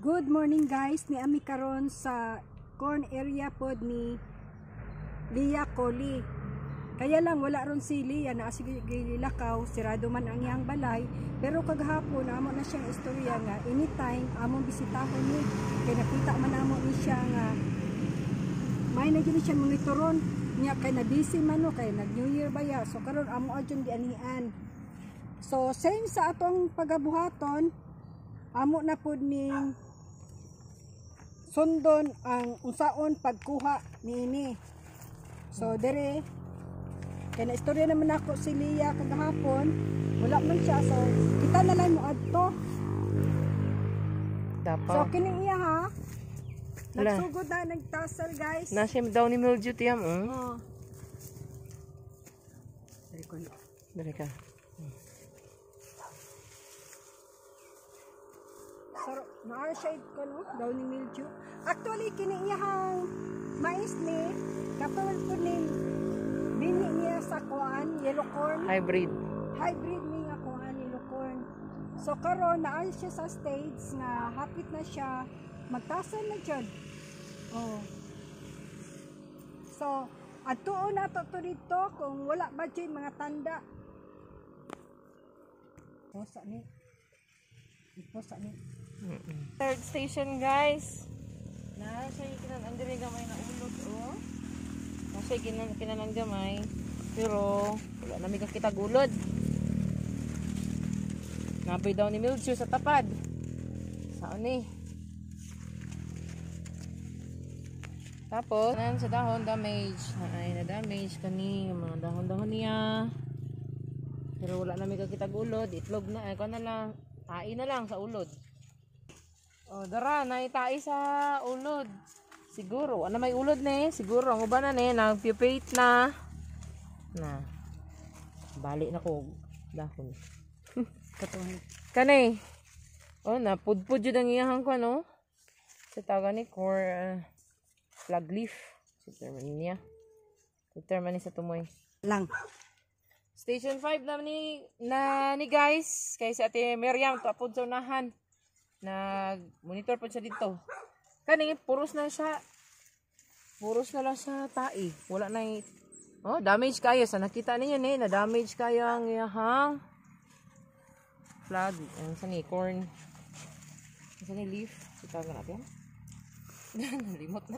Good morning guys, ni ami karon sa corn area pod ni Lia Coli. Kaya lang wala ron si Lia na asigilakaw, sirado man ang iyang balay, pero kagahapon amo na siyang istorya nga anytime among bisitahon ni kay nakita man amo ni siya nga may na gyud siya monitoron nya kay na busy man no kay nag New Year baya, so karon amo adyon gianian. So same sa atong pagabuhaton, amo na pod ning sundon ang unsaon pagkuha niini. So dire kay na istorya naman ako si Lia kagahapon, wala man siya, so kita na lang mo adto. Dapat. So kini iya ha. Nagsugod na nagtasal guys. Nasim daw ni mildew tiyam. Oh. Dari ka. So, na-shade ko no, daw ni mildew. Actually, kini iyahang mais ni, katulad ko ni, bini niya sa kuan, yellow corn. Hybrid. Hybrid niya kuan, yellow corn. So, karon naan siya sa stage na hapit na siya, magtasal na dyan. Oh. So, atuon na to dito kung wala ba dyan mga tanda. Posa ni. Posa ni. Third station guys. Nasa kinan andiri gamay na ulot oh. Nasa kinan gamay. Pero wala na mi kita gulod. Nabay daw ni mildew sa tapad. Saan ni? Tapos nan sa dahon damage. Ay na damage kani mga dahon-dahon niya. Pero wala na mi kita gulod, itlog na ay ko na lang. Tai na lang sa ulod. Oh, dara naitai sa ulod. Siguro ano may ulod ni, siguro ang uban na ni nagpipate na. Na. Bali na ko dahon. Katuhan. Kanay. Oh, na pudpud jud ang iyahang ko no. Sa taga ni flag leaf. Sa terman niya. Sa terman ni sa tumoy. Lang. Station 5 na ni guys. Kay sa ate Miriam tapod sa unahan. Nag-monitor po siya dito. Kani puros na siya. Puros na lang sa tai. Wala na oh, damage kayo. Sa nakita niyo ni, na damage kayo ang iyahang flag. Ang sa ni corn. Ang sa ni leaf. Sita na natin. Nalimot na.